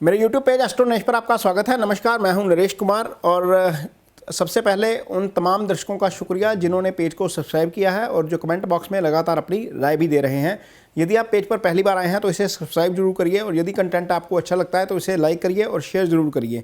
मेरे YouTube page astro Naresh पर आपका स्वागत है। नमस्कार, मैं हूं नरेश कुमार और सबसे पहले उन तमाम दर्शकों का शुक्रिया जिन्होंने पेज को सब्सक्राइब किया है और जो कमेंट बॉक्स में लगातार अपनी राय भी दे रहे हैं। यदि आप पेज पर पहली बार आए हैं तो इसे सब्सक्राइब जरूर करिए और यदि कंटेंट आपको अच्छा लगता है तो इसे लाइक करिए और शेयर जरूर करिए।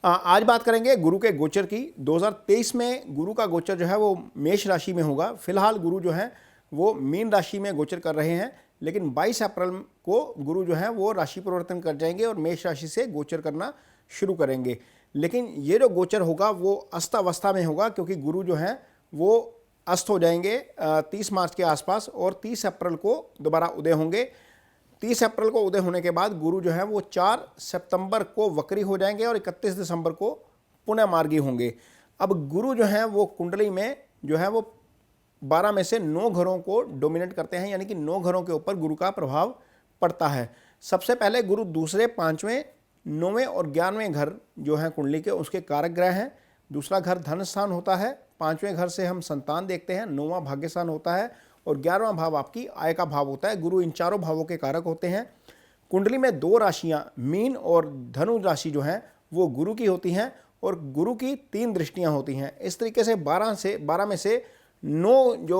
आज बात करेंगे गुरु के गोचर की। 2023 में गुरु का गोचर जो है वो मेष राशि में होगा। फिलहाल गुरु जो है वो मीन राशि में गोचर कर रहे हैं, लेकिन 22 अप्रैल को गुरु जो है वो राशि परिवर्तन कर जाएंगे और मेष राशि से गोचर करना शुरू करेंगे। लेकिन ये जो गोचर होगा वो अस्त में होगा, क्योंकि गुरु जो है वो अस्त हो जाएंगे 30 मार्च के आसपास और 30 अप्रैल को दोबारा उदय होंगे। 30 अप्रैल को उदय होने के बाद गुरु जो है वो 4 सितंबर को वक्री हो जाएंगे और 31 दिसंबर को पुनः मार्गी होंगे। अब गुरु जो है वो कुंडली में जो है वो 12 में से 9 घरों को डोमिनेट करते हैं, यानी कि 9 घरों के ऊपर गुरु का प्रभाव पड़ता है। सबसे पहले गुरु दूसरे, 5वें, 9वें और 11वें घर जो हैं कुंडली के, उसके कारक ग्रह हैं। दूसरा घर धन स्थान होता है, 5वें घर से हम संतान देखते हैं, 9वां भाग्य स्थान होता है और 11वां भाव आपकी आय का भाव होता है। गुरु इन चारों भावों के कारक होते हैं। कुंडली में 2 राशियां मीन और धनु राशि जो हैं वो गुरु की होती हैं और गुरु की 3 दृष्टियां होती हैं। इस तरीके से 12 में से 9 जो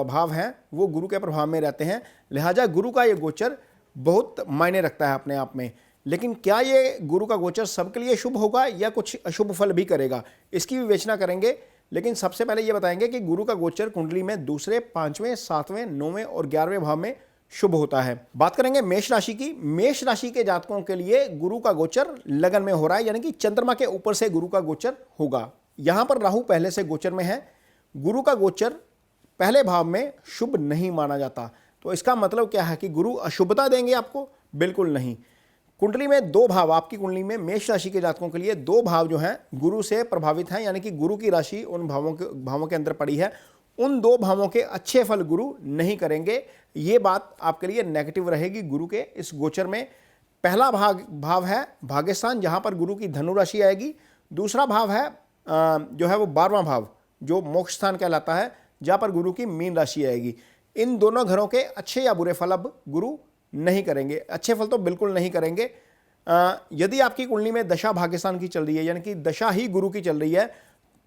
भाव हैं वो गुरु के प्रभाव में रहते हैं। लिहाजा गुरु का ये गोचर बहुत मायने रखता है अपने आप में। लेकिन क्या ये गुरु का गोचर सबके लिए शुभ होगा या कुछ अशुभ फल भी करेगा, इसकी विवेचना करेंगे। लेकिन सबसे पहले ये बताएंगे कि गुरु का गोचर कुंडली में दूसरे, 5वें, 7वें, 9वें और 11वें भाव में शुभ होता है। बात करेंगे मेष राशि की। मेष राशि के जातकों के लिए गुरु का गोचर लगन में हो रहा है, यानी कि चंद्रमा के ऊपर से गुरु का गोचर होगा। यहां पर राहु पहले से गोचर में है। गुरु का गोचर पहले भाव में शुभ नहीं माना जाता, तो इसका मतलब क्या है कि गुरु अशुभता देंगे आपको? बिल्कुल नहीं। कुंडली में 2 भाव, आपकी कुंडली में मेष राशि के जातकों के लिए 2 भाव जो हैं गुरु से प्रभावित हैं, यानी कि गुरु की राशि उन भावों के अंदर पड़ी है। उन 2 भावों के अच्छे फल गुरु नहीं करेंगे। ये बात आपके लिए नेगेटिव रहेगी गुरु के इस गोचर में। पहला भाव है भाग्यस्थान, जहां पर गुरु की धनु राशि आएगी। दूसरा भाव है जो है वो 12वां भाव, जो मोक्ष स्थान कहलाता है, जहां पर गुरु की मीन राशि आएगी। इन दोनों घरों के अच्छे या बुरे फल अब गुरु नहीं करेंगे। अच्छे फल तो बिल्कुल नहीं करेंगे। यदि आपकी कुंडली में दशा भाग्यस्थान की चल रही है, यानी कि दशा ही गुरु की चल रही है,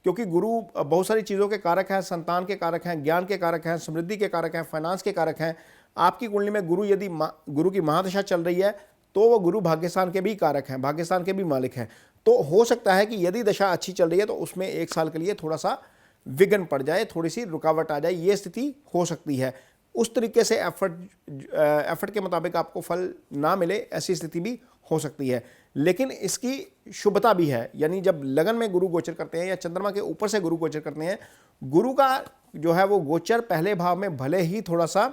क्योंकि गुरु बहुत सारी चीज़ों के कारक हैं, संतान के कारक हैं, ज्ञान के कारक हैं, समृद्धि के कारक हैं, फाइनेंस के कारक हैं। आपकी कुंडली में गुरु यदि गुरु की महादशा चल रही है तो वो गुरु भाग्यस्थान के भी कारक हैं, भाग्यस्थान के भी मालिक हैं। तो हो सकता है कि यदि दशा अच्छी चल रही है तो उसमें 1 साल के लिए थोड़ा सा विघ्न पड़ जाए, थोड़ी सी रुकावट आ जाए, ये स्थिति हो सकती है। उस तरीके से एफर्ट के मुताबिक आपको फल ना मिले, ऐसी स्थिति भी हो सकती है। लेकिन इसकी शुभता भी है, यानी जब लगन में गुरु गोचर करते हैं या चंद्रमा के ऊपर से गुरु गोचर करते हैं, गुरु का जो है वो गोचर पहले भाव में भले ही थोड़ा सा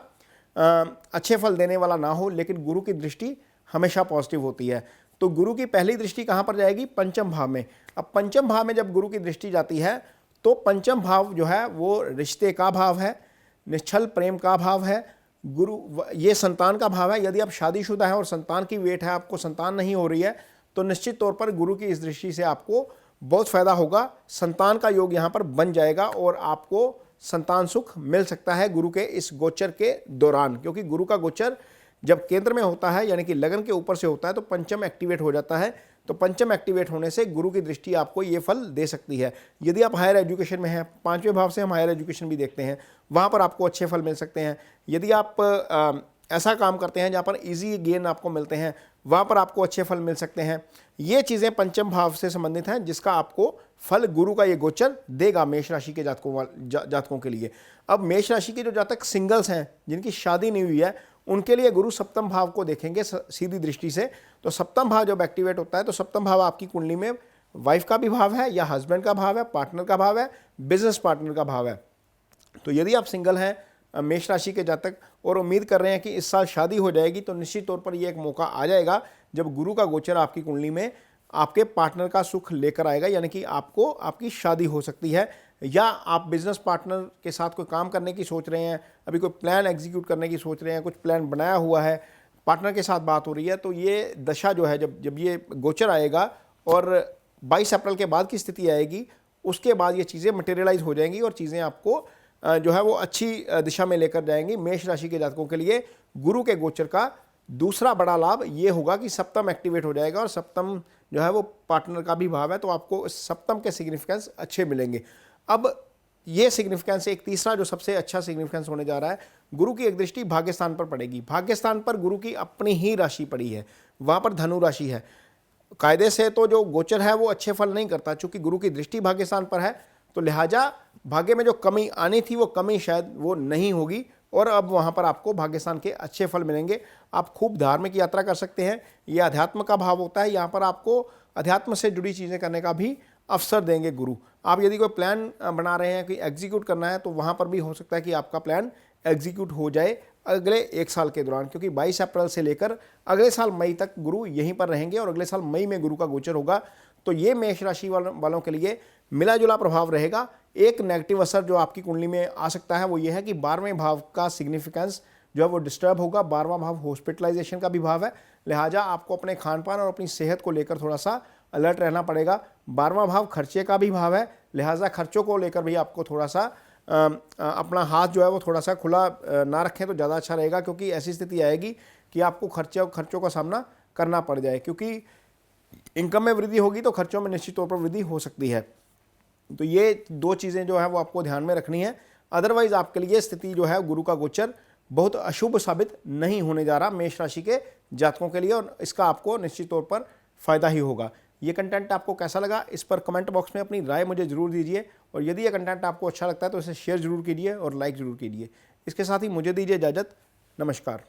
अच्छे फल देने वाला ना हो, लेकिन गुरु की दृष्टि हमेशा पॉजिटिव होती है। तो गुरु की पहली दृष्टि कहाँ पर जाएगी? पंचम भाव में। अब पंचम भाव में जब गुरु की दृष्टि जाती है तो पंचम भाव जो है वो रिश्ते का भाव है, निश्चल प्रेम का भाव है। गुरु ये संतान का भाव है। यदि आप शादीशुदा है और संतान की वेट है, आपको संतान नहीं हो रही है, तो निश्चित तौर पर गुरु की इस दृष्टि से आपको बहुत फायदा होगा। संतान का योग यहाँ पर बन जाएगा और आपको संतान सुख मिल सकता है गुरु के इस गोचर के दौरान, क्योंकि गुरु का गोचर जब केंद्र में होता है, यानी कि लगन के ऊपर से होता है, तो पंचम एक्टिवेट हो जाता है। तो पंचम एक्टिवेट होने से गुरु की दृष्टि आपको ये फल दे सकती है। यदि आप हायर एजुकेशन में हैं, 5वें भाव से हम हायर एजुकेशन भी देखते हैं, वहाँ पर आपको अच्छे फल मिल सकते हैं। यदि आप ऐसा काम करते हैं जहाँ पर इजी गेन आपको मिलते हैं, वहाँ पर आपको अच्छे फल मिल सकते हैं। ये चीज़ें पंचम भाव से संबंधित हैं, जिसका आपको फल गुरु का ये गोचर देगा मेष राशि के जातकों के लिए। अब मेष राशि के जो जातक सिंगल्स हैं, जिनकी शादी नहीं हुई है, उनके लिए गुरु सप्तम भाव को देखेंगे सीधी दृष्टि से। तो सप्तम भाव जब एक्टिवेट होता है तो सप्तम भाव आपकी कुंडली में वाइफ का भी भाव है या हस्बैंड का भाव है, पार्टनर का भाव है, बिजनेस पार्टनर का भाव है। तो यदि आप सिंगल हैं मेष राशि के जातक और उम्मीद कर रहे हैं कि इस साल शादी हो जाएगी, तो निश्चित तौर पर ये एक मौका आ जाएगा जब गुरु का गोचर आपकी कुंडली में आपके पार्टनर का सुख लेकर आएगा, यानी कि आपको आपकी शादी हो सकती है। या आप बिजनेस पार्टनर के साथ कोई काम करने की सोच रहे हैं, अभी कोई प्लान एग्जीक्यूट करने की सोच रहे हैं, कुछ प्लान बनाया हुआ है, पार्टनर के साथ बात हो रही है, तो ये दशा जो है जब ये गोचर आएगा और 22 अप्रैल के बाद की स्थिति आएगी, उसके बाद ये चीज़ें मटेरियलाइज हो जाएंगी और चीज़ें आपको जो है वो अच्छी दिशा में लेकर जाएंगी। मेष राशि के जातकों के लिए गुरु के गोचर का दूसरा बड़ा लाभ ये होगा कि सप्तम एक्टिवेट हो जाएगा और सप्तम जो है वो पार्टनर का भी भाव है, तो आपको सप्तम के सिग्निफिकेंस अच्छे मिलेंगे। अब ये सिग्निफिकेंस, एक तीसरा जो सबसे अच्छा सिग्निफिकेंस होने जा रहा है, गुरु की एक दृष्टि भाग्य स्थान पर पड़ेगी। भाग्य स्थान पर गुरु की अपनी ही राशि पड़ी है, वहाँ पर धनु राशि है। कायदे से तो जो गोचर है वो अच्छे फल नहीं करता, चूंकि गुरु की दृष्टि भाग्य स्थान पर है, तो लिहाजा भाग्य में जो कमी आनी थी वो कमी शायद वो नहीं होगी और अब वहाँ पर आपको भाग्य स्थान के अच्छे फल मिलेंगे। आप खूब धार्मिक यात्रा कर सकते हैं, ये अध्यात्म का भाव होता है, यहाँ पर आपको अध्यात्म से जुड़ी चीज़ें करने का भी अवसर देंगे गुरु। आप यदि कोई प्लान बना रहे हैं कि एग्जीक्यूट करना है, तो वहाँ पर भी हो सकता है कि आपका प्लान एग्जीक्यूट हो जाए अगले 1 साल के दौरान, क्योंकि 22 अप्रैल से लेकर अगले साल मई तक गुरु यहीं पर रहेंगे और अगले साल मई में गुरु का गोचर होगा। तो ये मेष राशि वालों के लिए मिला जुला प्रभाव रहेगा। एक नेगेटिव असर जो आपकी कुंडली में आ सकता है वो ये है कि 12वें भाव का सिग्निफिकेंस जो है वो डिस्टर्ब होगा। 12वां भाव हॉस्पिटलाइजेशन का भी भाव है, लिहाजा आपको अपने खान पान और अपनी सेहत को लेकर थोड़ा सा अलर्ट रहना पड़ेगा। 12वां भाव खर्चे का भी भाव है, लिहाजा खर्चों को लेकर भी आपको थोड़ा सा अपना हाथ जो है वो थोड़ा सा खुला ना रखें तो ज़्यादा अच्छा रहेगा, क्योंकि ऐसी स्थिति आएगी कि आपको खर्चों का सामना करना पड़ जाए। क्योंकि इनकम में वृद्धि होगी तो खर्चों में निश्चित तौर पर वृद्धि हो सकती है। तो ये 2 चीज़ें जो है वो आपको ध्यान में रखनी है। अदरवाइज आपके लिए स्थिति जो है गुरु का गोचर बहुत अशुभ साबित नहीं होने जा रहा मेष राशि के जातकों के लिए, और इसका आपको निश्चित तौर पर फायदा ही होगा। ये कंटेंट आपको कैसा लगा, इस पर कमेंट बॉक्स में अपनी राय मुझे जरूर दीजिए, और यदि ये कंटेंट आपको अच्छा लगता है तो इसे शेयर जरूर कीजिए और लाइक जरूर कीजिए। इसके साथ ही मुझे दीजिए इजाज़त। नमस्कार।